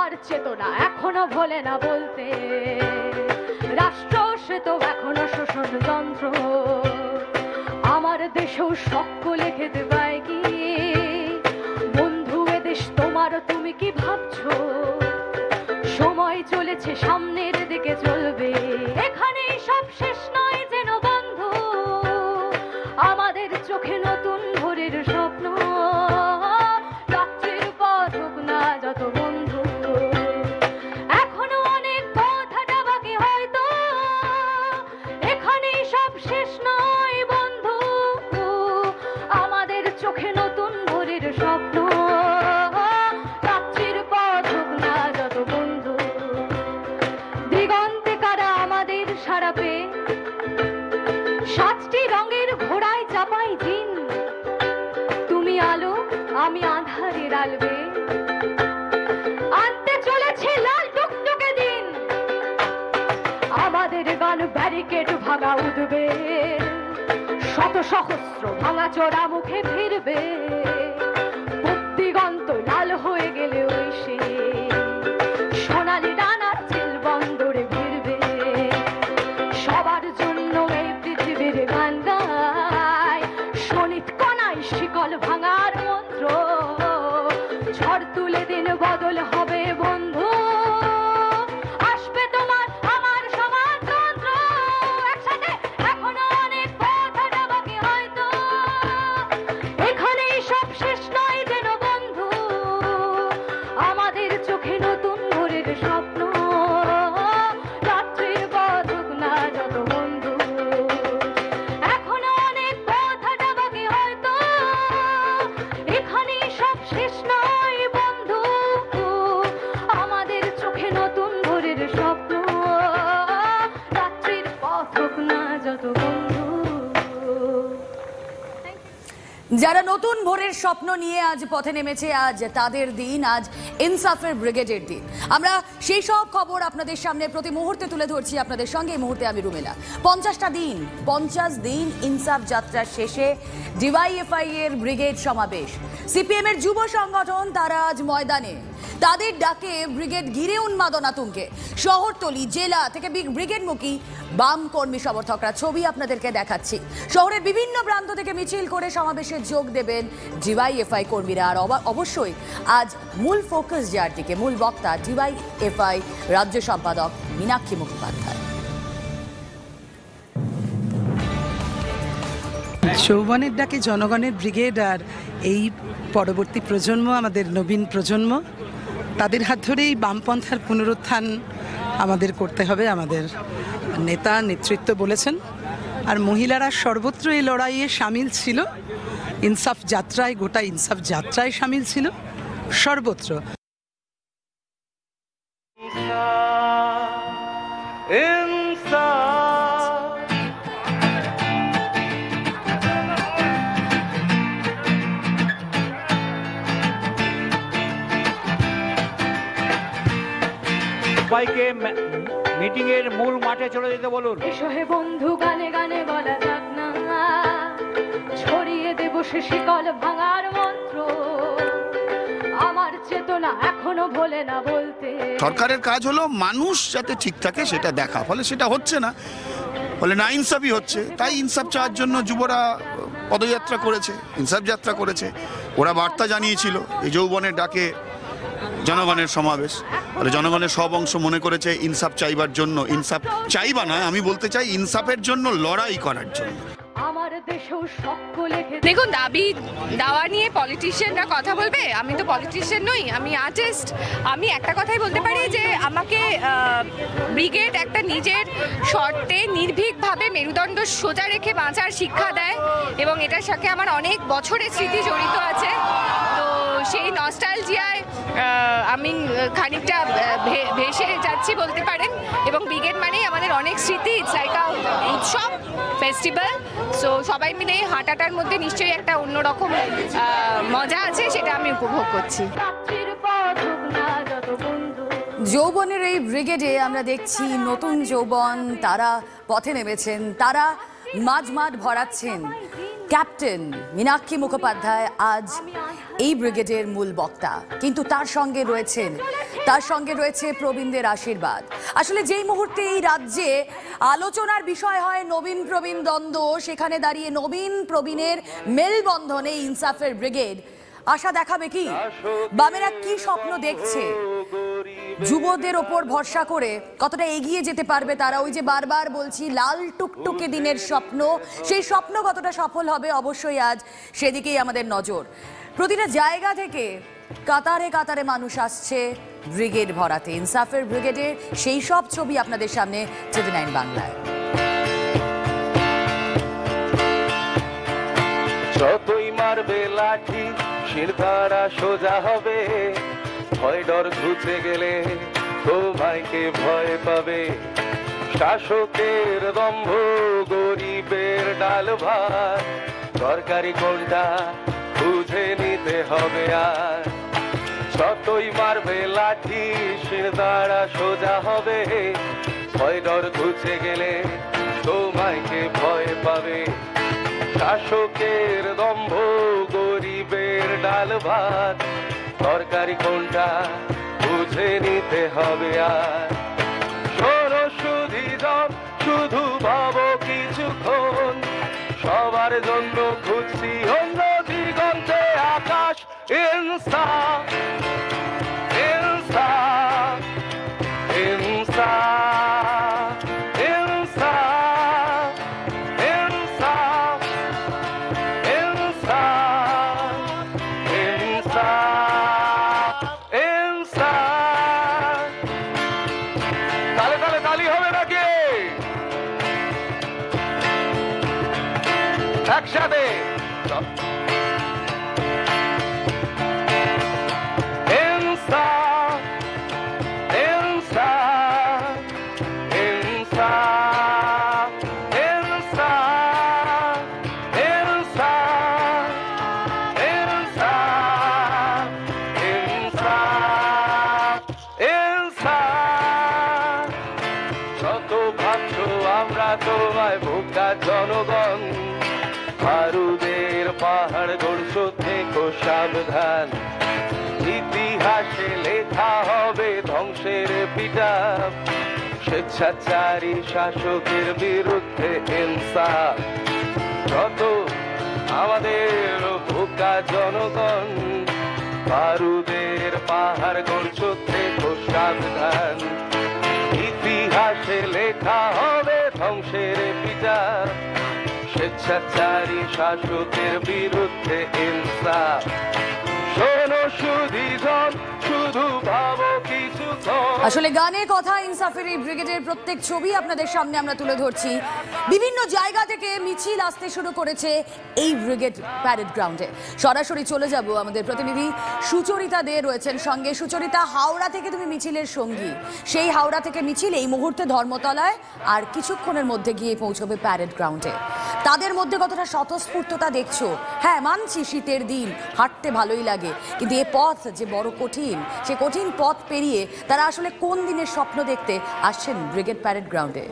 আমার চেতনা এখনো ভোলে না বলতে, রাষ্ট্র সে তো এখনো শোষণ যন্ত্র, আমার দেশেও সকলে খেতে পায় কি? বন্ধু এদেশ তোমার, তুমি কি ভাবছো সময় চলেছে সামনের দিকে চলবে? এখানেই সব শেষ নয় যেন বন্ধু, আমাদের চোখে নতুন ভোরের স্বপ্ন, রাত্রির পথ হোক না যত বন্ধু, এখনো অনেক পথ হাঁটা বাকি হয়তো, এখানেই সব শেষ নয় বন্ধু, আমাদের চোখে নতুন ভোরের স্বপ্ন, রাত্রির পথ হোক না যত বন্ধু, দিগন্তে কারা আমাদের সারা পেয়ে, সাতটি রঙের ঘোড়ায় চাপাই দিন, তুমি আলো আমি আধারের আলবে, আনতে চলেছে লাল টুকটুকে দিন, আমাদের গান ব্যারিকেড ভাঙা উঠবে, শত সহস্র ভাঙা চোরা মুখে ফিরবে, দিগন্ত লাল হয়ে গেলে ওই সে সোনালি ডানার চিল বন্দরে ভিড়বে, সবার জন্য এই পৃথিবীর গান গায়, শনিত কণায় শিকল ভাঙার মন্ত্র, ঝড় তুলে দিন বদল হবে বন্ধু, আসবে তোমার আমার সমাজতন্ত্র, একসাথে এখনো অনেক পথ হাঁটা বাকি হয়তো, এখানেই সব শেষ নয় যেন বন্ধু, আমাদের চোখে নতুন ভোরের স্বপ্ন, রাত্রির পথ হোক না যত বন্ধু, এখনো অনেক পথ হাঁটা বাকি হয়তো, এখানেই সব শেষ নয় বন্ধু, আমাদের চোখে নতুন ভোরের স্বপ্ন, রাত্রির পথ হোক না যত বন্ধু। যারা নতুন ভোরের স্বপ্ন নিয়ে আজ পথে নেমেছে, আজ তাদের দিন, আজ ইনসাফের ব্রিগেডের দিন। আমরা সেই সব খবর আপনাদের সামনে প্রতি মুহূর্তে তুলে ধরছি। আপনাদের সঙ্গে এই মুহূর্তে আমি রুমেলা। 50 দিন ইনসাফ যাত্রা শেষে ডিওয়াইএফআই এর ব্রিগেড সমাবেশ। সিপিএম এর যুব সংগঠন তারা আজ ময়দানে, তাদের ডাকে ব্রিগেড ঘিরে উন্মাদনা তুঙ্গে। শহরতলি জেলা থেকে ব্রিগেডমুখী বাম কর্মী সমর্থকরা, ছবি আপনাদেরকে দেখাচ্ছি। শহরের বিভিন্ন প্রান্ত থেকে মিছিল করে সমাবেশে যোগ দেবেন ডিওয়াইএফআই কর্মীরা। আর অবশ্যই আজ মূল ফোকাস যার দিকে, মূল বক্তা ডিওয়াইএফআই রাজ্য সম্পাদক মীনাক্ষী মুখোপাধ্যায়। যৌবনের ডাকে জনগণের ব্রিগেড, আর এই পরবর্তী প্রজন্ম, আমাদের নবীন প্রজন্ম, তাদের হাত ধরেই বামপন্থার পুনরুত্থান আমাদের করতে হবে, আমাদের নেতা নেতৃত্ব বলেছেন। আর মহিলারা সর্বত্র এই লড়াইয়ে সামিল ছিল, ইনসাফ যাত্রায়, গোটা ইনসাফ যাত্রায় সামিল ছিল সর্বত্র। সবাইকে মিটিং এর মূল মাঠে চলে যেতে বলুন। এসো হে বন্ধু, গানে গানে বলা যাক না, ছড়িয়ে দেব সে শিকল ভাঙার মন্ত্র, আমার চেতনা এখনো ভোলে না বলতে। সরকারের কাজ হলো মানুষ যাতে ঠিক থাকে সেটা দেখা, ফলে সেটা হচ্ছে না, ফলে না ইনসাফই হচ্ছে। তাই ইনসাফ চাওয়ার জন্য যুবরা পদযাত্রা করেছে, ইনসাফ যাত্রা করেছে। ওরা বার্তা জানিয়েছিল এই যৌবনের ডাকে জনগণের সমাবেশ, ফলে জনগণের সব অংশ মনে করেছে ইনসাফ চাইবার জন্য, ইনসাফ চাইবা না, আমি বলতে চাই ইনসাফের জন্য লড়াই করার জন্য। দেখুন, দাবি দাওয়া নিয়ে পলিটিশিয়ানরা কথা বলবে, আমি তো পলিটিশিয়ান নই, আমি আর্টিস্ট। আমি একটা কথাই বলতে পারি যে আমাকে ব্রিগেড একটা নিজের শর্তে নির্ভীকভাবে মেরুদণ্ড সোজা রেখে বাঁচার শিক্ষা দেয়, এবং এটার সাথে আমার অনেক বছরের স্মৃতি জড়িত আছে। তো সেই নস্টালজিয়ায় আমি খানিকটা ভেসে যাচ্ছি বলতে পারেন, এবং ব্রিগেড মানেই আমাদের অনেক স্মৃতি, ইটস লাইক আ উৎসব, ফেস্টিভ্যাল। সো সবাই মিলে হাঁটাটার মধ্যে নিশ্চয়ই একটা অন্যরকম মজা আছে, সেটা আমি উপভোগ করছি। যৌবনের এই ব্রিগেডে আমরা দেখছি নতুন যৌবন, তারা পথে নেমেছেন, তারা মাঝ ভরাচ্ছেন। ক্যাপ্টেন মীনাক্ষী মুখোপাধ্যায় আজ এই ব্রিগেডের মূল বক্তা, কিন্তু তার সঙ্গে রয়েছেন তার সঙ্গে রয়েছে প্রবীণদের আশীর্বাদ। আসলে যেই মুহূর্তে এই রাজ্যে আলোচনার বিষয় হয় নবীন প্রবীণ দ্বন্দ্ব, সেখানে দাঁড়িয়ে নবীন প্রবীণের মেলবন্ধনে ইনসাফের ব্রিগেড আশা দেখাবে কি? বামেরা কি স্বপ্ন দেখছে? যুবদের ওপর ভরসা করে কতটা এগিয়ে যেতে পারবে তারা? ওই যে বারবার বলছি লাল টুকটুকে দিনের স্বপ্ন, সেই স্বপ্ন কতটা সফল হবে অবশ্যই আজ সেদিকেই আমাদের নজর। প্রতিটা জায়গা থেকে কাতারে কাতারে মানুষ আসছে ব্রিগেড ভরাতে। ইনসাফের ব্রিগেডের সেই সব ছবি আপনাদের সামনে TV9 বাংলায়। যতই মারবে লাঠি শিরধারা সোজা হবে, ভয় ডর ঘুচে গেলে তোমাকে ভয় পাবে। শাসকের দম্ভ গরিবের ডাল ভাত, তরকারি কোনটা বুঝে নিতে হবে। আর যতই মারবে লাঠি শিরধারা সোজা হবে, ভয় ডর ঘুচে গেলে তোমাকে ভয় পাবে। শাসকের দম্ভ গরিবের ডাল ভাত, তরকারি কোনটা বুঝে নিতে হবে। আর শোনো সুধীজন, শুধু ভাবো কিছুক্ষণ, সবার জন্য খুঁজছি অন্য দিগন্তে আকাশ। ইনসাফ ইনসাফ ইনসাফ ইনসাফ ইনসাফ ইনসাফ ইনসাফ। তালে তালে তালি হবে নাকি? একসাথে ইনসাফ ইনসাফ ইনসাফ ইনসাফ ইনসাফ ইনসাফ ইনসাফ ইনসাফ। যত ভাবছো আমরা তোমায় বোকা জনগণ, বারুদের পাহাড় গড়ছো থেকো সাবধান। ইতিহাসে লেখা হবে ধ্বংসের পিটাব, স্বেচ্ছাচারী শাসকের বিরুদ্ধে ইনসাফ। যত আমাদের বোকা জনগণ, বারুদের পাহাড় গড়ছো থেকো সাবধান। ইতিহাসে লেখা হবে ধ্বংসের পিটাব, স্বেচ্ছাচারী শাসকের বিরুদ্ধে ইনসাফ। শোনো সুধীজন, শুধু ভাবো কিছুক্ষণ। আসলে গানের কথা ইনসাফের এই ব্রিগেডের প্রত্যেক ছবি আপনাদের সামনে আমরা তুলে ধরছি। বিভিন্ন জায়গা থেকে মিছিল আসতে শুরু করেছে এই ব্রিগেড প্যারেড গ্রাউন্ডে। সরাসরি চলে যাব, আমাদের প্রতিনিধি সুচরিতা দে রয়েছেন সঙ্গে। সুচরিতা, হাওড়া থেকে তুমি মিছিলের সঙ্গী, সেই হাওড়া থেকে মিছিল এই মুহূর্তে ধর্মতলায়, আর কিছুক্ষণের মধ্যে গিয়ে পৌঁছবে প্যারেড গ্রাউন্ডে। তাদের মধ্যে কতটা স্বতঃস্ফূর্ততা দেখছো? হ্যাঁ, মানছি শীতের দিন হাঁটতে ভালোই লাগে, কিন্তু এ পথ যে বড় কঠিন, সে কঠিন পথ পেরিয়ে তারা আসলে কোন দিনের স্বপ্ন দেখতে আসছেন ব্রিগেড প্যারেড গ্রাউন্ডে?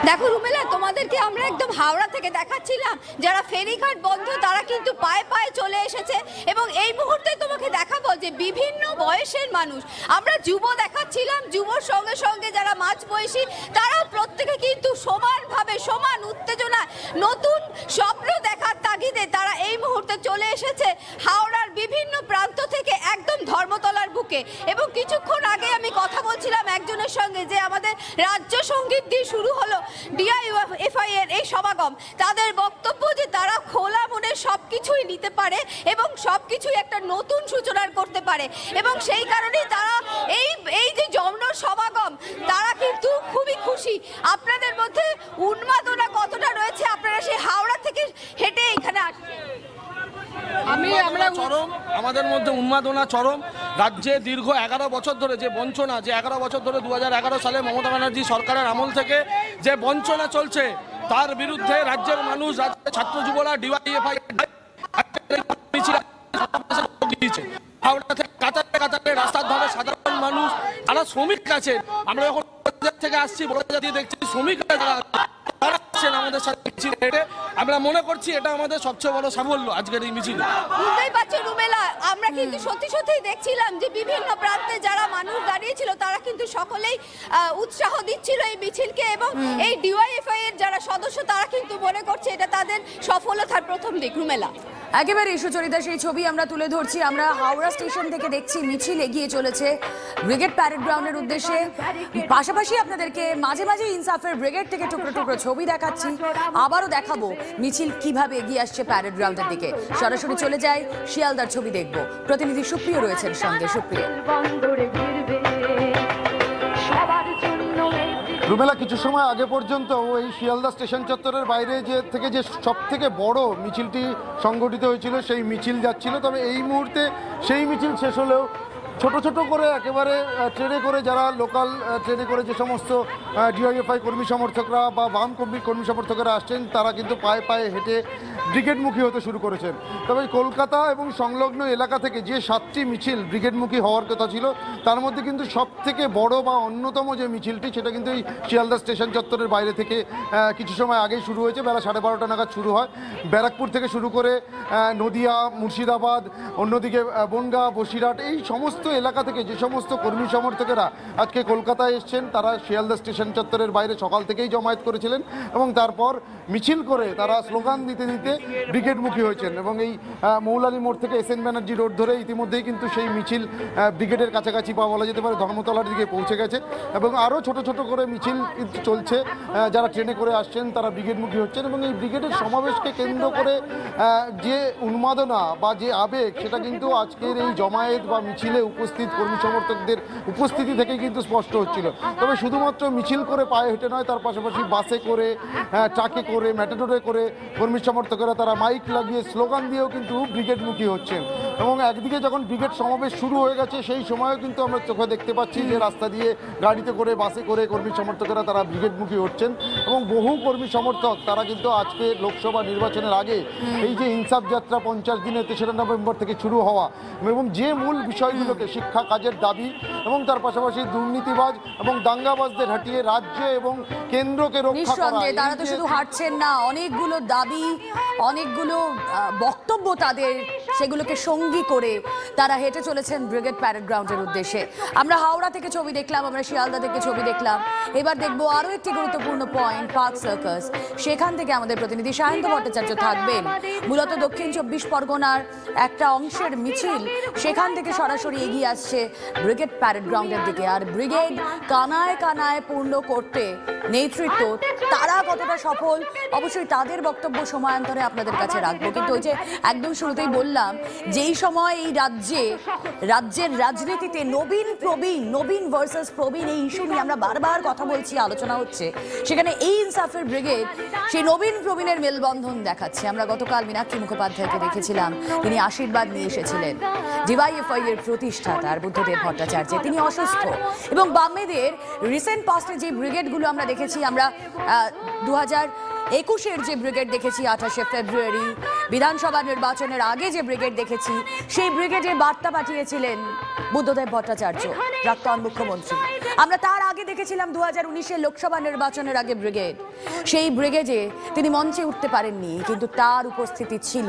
দেখো রুমেলা, তোমাদেরকে আমরা একদম হাওড়া থেকে দেখাচ্ছিলাম, যারা ফেরিঘাট বন্ধ তারা কিন্তু পায়ে পায়ে চলে এসেছে। এবং এই মুহূর্তে তোমাকে দেখাবো যে বিভিন্ন বয়সের মানুষ, আমরা যুব দেখাচ্ছিলাম, যুবর সঙ্গে সঙ্গে যারা মাঝ বয়সী, তারা প্রত্যেকে কিন্তু সমানভাবে সমান উত্তেজনা, নতুন স্বপ্ন দেখার তাগিদে তারা এই মুহূর্তে চলে এসেছে হাওড়ার বিভিন্ন প্রান্ত থেকে একদম ধর্মতলার বুকে। এবং কিছুক্ষণ আগে আমি কথা বলছিলাম একজনের সঙ্গে যে আমাদের রাজ্য সঙ্গীত দিয়ে শুরু হলো ডিআইএফআই এর এই সমাগম। তাদের বক্তব্য যে তারা খোলা মনে সবকিছুই নিতে পারে এবং সবকিছুই একটা নতুন সূচনা করতে পারে, এবং সেই কারণেই তারা এই যে জমন সমাগম, তারা কিন্তু খুবই খুশি। আপনাদের মধ্যে উন্মাদনা কতটা রয়েছে? আপনারা সেই হাওড়া থেকে হেঁটে এখানে আসছেন। আমরা চরম, আমাদের মধ্যে উন্মাদনা চরম। রাজ্যে দীর্ঘ 11 বছর ধরে যে বঞ্চনা, যে 11 বছর ধরে 2011 সালে মমতা ব্যানার্জি সরকারের আমল থেকে যে বঞ্চনা চলছে, তার বিরুদ্ধে রাজ্যের মানুষ, রাজ্যের ছাত্র যুবরা ডিওয়াইএফআই দিয়েছে। হাওড়া থেকে কাতারে কাতারে রাস্তার ধারে সাধারণ মানুষ, যারা শ্রমিক আছেন, আমরা যখন থেকে আসছি বড়বাজার দিয়ে দেখছি শ্রমিকরা তারা আসছেন আমাদের সাথে মিছিল হেঁটে। আমরা মনে করছি এটা আমাদের সবচেয়ে বড় সাফল্য আজকের এই মিছিলে। বুঝতেই পারছো রুমেলা, আমরা কিন্তু সত্যি সত্যিই দেখছিলাম যে বিভিন্ন প্রান্তে যারা মানুষ দাঁড়িয়েছিল তারা কিন্তু সকলেই উৎসাহ দিচ্ছিল এই মিছিলকে, এবং এই ডিওয়াইএফআই এর যারা সদস্য তারা কিন্তু মনে করছে এটা তাদের সফলতার প্রথম দিক। রুমেলা, একেবারে সুচরিতা, সেই ছবি আমরা তুলে ধরছি। আমরা হাওড়া স্টেশন থেকে দেখছি মিছিল এগিয়ে চলেছে ব্রিগেড প্যারেড গ্রাউন্ডের উদ্দেশ্যে। পাশাপাশি আপনাদেরকে মাঝে মাঝে ইনসাফের ব্রিগেড থেকে টুকরো টুকরো ছবি দেখাচ্ছি। আবারও দেখাবো মিছিল কিভাবে এগিয়ে আসছে প্যারেড গ্রাউন্ডের দিকে। সরাসরি চলে যায় শিয়ালদার ছবি দেখব। প্রতিনিধি সুপ্রিয় রয়েছেন সঙ্গে। সুপ্রিয়, রুমেলা, কিছু সময় আগে পর্যন্ত এই শিয়ালদা স্টেশন চত্বরের বাইরে যে সব থেকে বড় মিছিলটি সংগঠিত হয়েছিল সেই মিছিল যাচ্ছিল। তবে এই মুহূর্তে সেই মিছিল শেষ হলেও ছোট ছোট করে একেবারে ট্রেনে করে যারা লোকাল ট্রেনে করে যে সমস্ত ডিওয়াইএফআই কর্মী সমর্থকরা বা বাম কর্মী সমর্থকরা আসছেন তারা কিন্তু পায়ে পায়ে হেঁটে ব্রিগেডমুখী হতে শুরু করেছেন। তবে কলকাতা এবং সংলগ্ন এলাকা থেকে যে 7টি মিছিল ব্রিগেডমুখী হওয়ার কথা ছিল তার মধ্যে কিন্তু সব থেকে বড় বা অন্যতম যে মিছিলটি সেটা কিন্তু এই শিয়ালদা স্টেশন চত্বরের বাইরে থেকে কিছু সময় আগেই শুরু হয়েছে। বেলা 12:30 নাগাদ শুরু হয়। ব্যারাকপুর থেকে শুরু করে নদিয়া, মুর্শিদাবাদ, অন্যদিকে বনগাঁ, বসিরহাট, এই সমস্ত এলাকা থেকে যে সমস্ত কর্মী সমর্থকেরা আজকে কলকাতায় এসছেন তারা শিয়ালদা স্টেশন চত্বরের বাইরে সকাল থেকেই জমায়েত করেছিলেন এবং তারপর মিছিল করে তারা স্লোগান দিতে দিতে ব্রিগেডমুখী হয়েছেন। এবং এই মৌলালী মোড় থেকে এস এন ব্যানার্জি রোড ধরে ইতিমধ্যেই কিন্তু সেই মিছিল ব্রিগেডের কাছাকাছি বা বলা যেতে পারে ধর্মতলার দিকে পৌঁছে গেছে এবং আরও ছোট ছোট করে মিছিল কিন্তু চলছে। যারা ট্রেনে করে আসছেন তারা ব্রিগেডমুখী হচ্ছেন এবং এই ব্রিগেডের সমাবেশকে কেন্দ্র করে যে উন্মাদনা বা যে আবেগ সেটা কিন্তু আজকের এই জমায়েত বা মিছিলে উপস্থিত কর্মী সমর্থকদের উপস্থিতি থেকেই কিন্তু স্পষ্ট হচ্ছিল। তবে শুধুমাত্র মিছিল করে পায়ে হেঁটে নয়, তার পাশাপাশি বাসে করে, ট্রাকে করে, ম্যাটাডোরে করে কর্মী সমর্থকেরা তারা মাইক লাগিয়ে স্লোগান দিয়েও কিন্তু ব্রিগেডমুখী হচ্ছেন। এবং একদিকে যখন ব্রিগেড সমাবেশ শুরু হয়ে গেছে সেই সময়ও কিন্তু আমরা চোখে দেখতে পাচ্ছি যে রাস্তা দিয়ে গাড়িতে করে, বাসে করে কর্মী সমর্থকেরা তারা ব্রিগেডমুখী হচ্ছেন এবং বহু কর্মী সমর্থক তারা কিন্তু আজকে লোকসভা নির্বাচনের আগে এই যে ইনসাফ যাত্রা 50 দিনে 3রা নভেম্বর থেকে শুরু হওয়া এবং যে মূল বিষয়গুলোকে শিক্ষা, কাজের দাবি এবং তার পাশাপাশি দুর্নীতিবাজ এবং দাঙ্গাবাজদের হাঁটিয়ে রাজ্য এবং কেন্দ্রকে রক্ষা করা। তারা তো শুধু হাঁটছেন না, অনেকগুলো দাবি, অনেকগুলো বক্তব্য তাদের, সেগুলোকে সঙ্গী করে তারা হেঁটে চলেছেন ব্রিগেড প্যারেড গ্রাউন্ডের উদ্দেশ্যে। আমরা হাওড়া থেকে ছবি দেখলাম, আমরা শিয়ালদা থেকে ছবি দেখলাম। এবার দেখবো আরো একটি গুরুত্বপূর্ণ পয়েন্ট, পার্ক সার্কাস। সেখান থেকে আমাদের প্রতিনিধি সায়ন্ত ভট্টাচার্য থাকবেন। মূলত দক্ষিণ 24 পরগনার একটা অংশের মিছিল সেখান থেকে সরাসরি এগিয়ে আসছে ব্রিগেড প্যারেড গ্রাউন্ডের দিকে। আর ব্রিগেড কানায় কানায় পূর্ণ করতে নেতৃত্ব তারা কতটা সফল অবশ্যই তাদের বক্তব্য সময়ান্তরে আপনাদের কাছে রাখবো। কিন্তু ওই যে একদম শুরুতেই বললাম, যেই সময় এই রাজ্যের রাজনীতিতে নবীন ভার্সেস প্রবীণ এই ইস্যু নিয়ে আমরা বারবার কথা বলছি, আলোচনা হচ্ছে, সেখানে এই ইনসাফের ব্রিগেড সেই নবীন প্রবীণের মেলবন্ধন দেখাচ্ছে। আমরা গতকাল মীনাক্ষী মুখোপাধ্যায়কে দেখেছিলাম, তিনি আশীর্বাদ নিয়ে এসেছিলেন ডিওয়াইএফআই এর প্রতিষ্ঠাতা বুদ্ধদেব ভট্টাচার্য। তিনি অসুস্থ এবং বামেদের রিসেন্ট পাস্টে যে ব্রিগেডগুলো আমরা দেখেছি, আমরা 2021-এর যে ব্রিগেড দেখেছি 28শে ফেব্রুয়ারি বিধানসভা নির্বাচনের আগে যে ব্রিগেড দেখেছি, সেই ব্রিগেডে বার্তা পাঠিয়েছিলেন বুদ্ধদেব ভট্টাচার্য, প্রাক্তন মুখ্যমন্ত্রী। আমরা তার আগে দেখেছিলাম 2019-এর লোকসভা নির্বাচনের আগে ব্রিগেড। সেই ব্রিগেডে তিনি মঞ্চে উঠতে পারেননি, কিন্তু তার উপস্থিতি ছিল।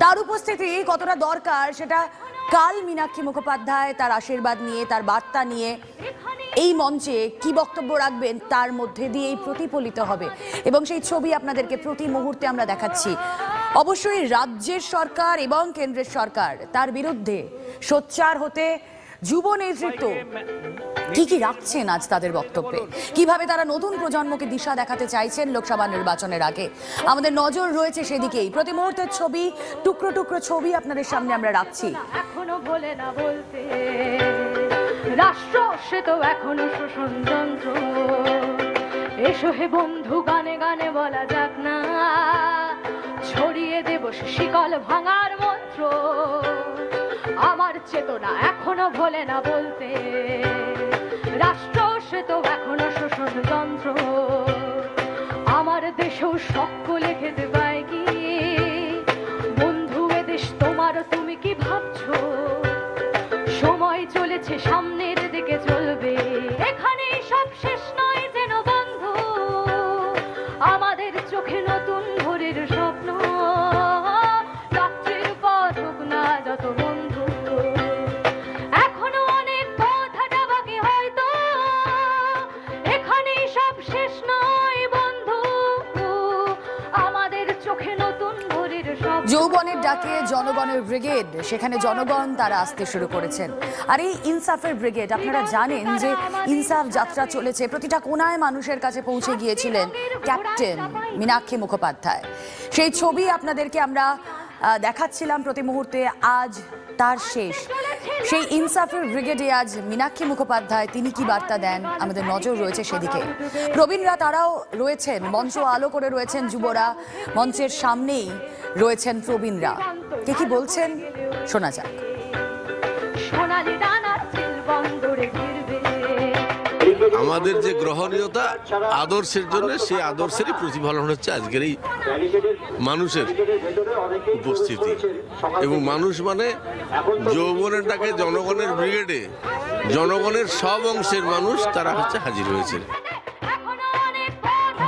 তার উপস্থিতি কতটা দরকার সেটা কাল মীনাক্ষী মুখোপাধ্যায় তার আশীর্বাদ নিয়ে, তার বার্তা নিয়ে এই মঞ্চে কি বক্তব্য রাখবেন তার মধ্যে দিয়েই প্রতিফলিত হবে এবং সেই ছবি আপনাদেরকে প্রতি মুহূর্তে আমরা দেখাচ্ছি। অবশ্যই রাজ্যের সরকার এবং কেন্দ্রের সরকার তার বিরুদ্ধে সোচ্চার হতে যুব নেতৃত্ব কি রাখছেন আজ তাদের বক্তব্যে, কিভাবে তারা নতুন প্রজন্মকে দিশা দেখাতে চাইছেন লোকসভা নির্বাচনের আগে। আমাদের নজর রয়েছে সেদিকেই। প্রতি মুহূর্তের ছবি, টুকরো টুকরো ছবি আপনাদের সামনে আমরা রাখছি। এখনো বলে না বলতে রাষ্ট্র সে তো এখনো শোষণ যন্ত্র। এসো হে বন্ধু গানে গানে বলা যাক না, ছড়িয়ে দেব শিকল ভাঙার মন্ত্র। আমার চেতনা এখনো ভোলে না বলতে রাষ্ট্র সে তো এখনো শোষণ যন্ত্র। আমার দেশেও সকলে খেতে পায় কি বন্ধু, এদেশ তোমার, তুমি কি ভাবছো? সময় চলেছে, সামনের দিকে চলবে, এখানেই সব শেষ নয় যেন বন্ধু। আমাদের ডাকে জনগণের ব্রিগেড, সেখানে জনগণ তারা আসতে শুরু করেছেন। আর এই ইনসাফের ব্রিগেড, আপনারা জানেন যে ইনসাফ যাত্রা চলেছে, প্রতিটা কোনায় মানুষের কাছে পৌঁছে গিয়েছিলেন ক্যাপ্টেন মীনাক্ষী মুখোপাধ্যায়। সেই ছবি আপনাদেরকে আমরা দেখাচ্ছিলাম প্রতি মুহূর্তে। আজ তার শেষ। সেই ইনসাফের ব্রিগেডে আজ মীনাক্ষী মুখোপাধ্যায় তিনি কি বার্তা দেন, আমাদের নজর রয়েছে সেদিকে। প্রবীণরা তারাও রয়েছেন, মঞ্চ আলো করে রয়েছেন যুবরা, মঞ্চের সামনেই রয়েছেন প্রবীণরা। কে কি বলছেন শোনা যাক। সোনালি ডানার চিল বন্দরে ফিরবে। আমাদের যে গ্রহণীয়তা আদর্শের জন্য, সেই আদর্শেরই প্রতিফলন হচ্ছে আজকের এই মানুষের উপস্থিতি। এবং মানুষ মানে যৌবনের ডাকে জনগণের ব্রিগেডে জনগণের সব অংশের মানুষ তারা হচ্ছে হাজির হয়েছে।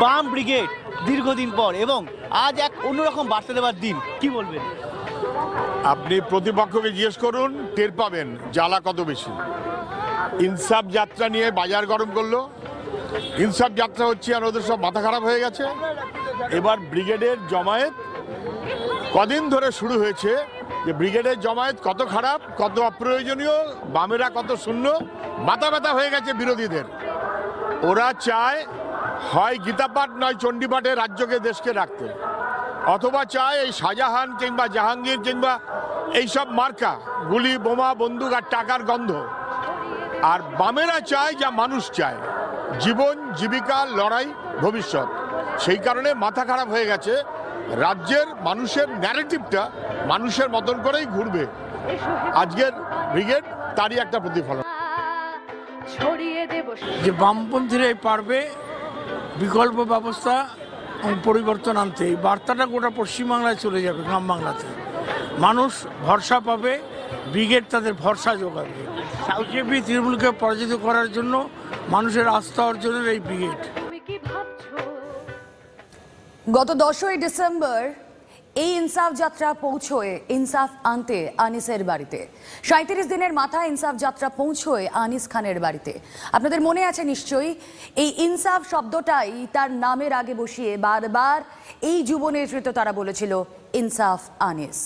বাম ব্রিগেড দীর্ঘদিন পর এবং আজ এক অন্যরকম বার্তা দেওয়ার দিন, কি বলবেন? আপনি প্রতিপক্ষকে জিজ্ঞেস করুন, টের পাবেন জ্বালা কত বেশি। ইনসাফ যাত্রা নিয়ে বাজার গরম করলো। ইনসাফ যাত্রা হচ্ছে আর ওদের সব মাথা খারাপ হয়ে গেছে। এবার ব্রিগেডের জমায়েত কদিন ধরে শুরু হয়েছে, যে ব্রিগেডের জমায়েত কত খারাপ, কত অপ্রয়োজনীয়, বামেরা কত শূন্য, মাথা ব্যথা হয়ে গেছে বিরোধীদের। ওরা চায় হয় গীতাপাঠ নয় চণ্ডীপাঠে রাজ্যকে দেশকে রাখতে, অথবা চায় এই শাহজাহান কিংবা জাহাঙ্গীর কিংবা এইসব মার্কা, গুলি বোমা বন্দুক আর টাকার গন্ধ। আর বামেরা চায় যা মানুষ চায়, জীবন জীবিকা লড়াই ভবিষ্যৎ। সেই কারণে মাথা খারাপ হয়ে গেছে। রাজ্যের মানুষের ন্যারেটিভটা মানুষের মতন করেই ঘুরবে। আজকের ব্রিগেড তারই একটা প্রতিফলন। ছড়িয়ে দেব যে বামপন্থীরাই পারবে বিকল্প ব্যবস্থা পরিবর্তন আনতে। এই বার্তাটা গোটা পশ্চিমবাংলায় চলে যাবে, গ্রাম বাংলাতে মানুষ ভরসা পাবে, ব্রিগেড তাদের ভরসা যোগাবে। বিজেপি তৃণমূলকে পরাজিত করার জন্য মানুষের আস্থা অর্জনের এই ব্রিগেড। গত 10ই ডিসেম্বর এই ইনসাফ যাত্রা পৌঁছয় ইনসাফ আনতে আনিসের বাড়িতে। 37 দিনের মাথায় ইনসাফ যাত্রা পৌঁছয় আনিস খানের বাড়িতে। আপনাদের মনে আছে নিশ্চয়ই, এই ইনসাফ শব্দটাই তার নামের আগে বসিয়ে বারবার এই যুব নেতৃত্ব তারা বলেছিল ইনসাফ আনিস।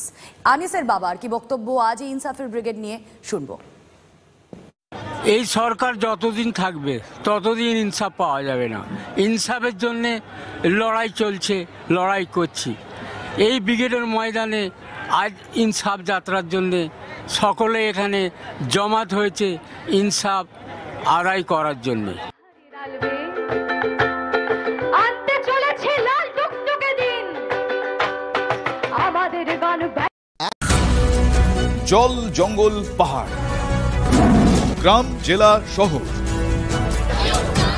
আনিসের বাবার কি বক্তব্য আজ এই ইনসাফের ব্রিগেড নিয়ে শুনবো। এই সরকার যতদিন থাকবে ততদিন ইনসাফ পাওয়া যাবে না। ইনসাফের জন্যে লড়াই চলছে, লড়াই করছি। এই ব্রিগেডের ময়দানে আজ ইনসাফ যাত্রার জন্যে সকলে এখানে জমাত হয়েছে ইনসাফ আদায় করার জন্যে। আনতে চলেছে লাল টুকটুকে দিন, আমাদের গান। জল জঙ্গল পাহাড়, গ্রাম জেলা শহর,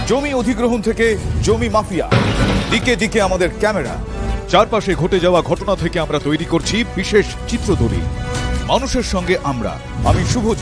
জমি অধিগ্রহণ থেকে জমি মাফিয়া, দিকে দিকে আমাদের ক্যামেরা। চারপাশে ঘটে যাওয়া ঘটনা থেকে আমরা তৈরি করছি বিশেষ চিত্রদলিল। মানুষের সঙ্গে আমরা, আমি শুভজিৎ।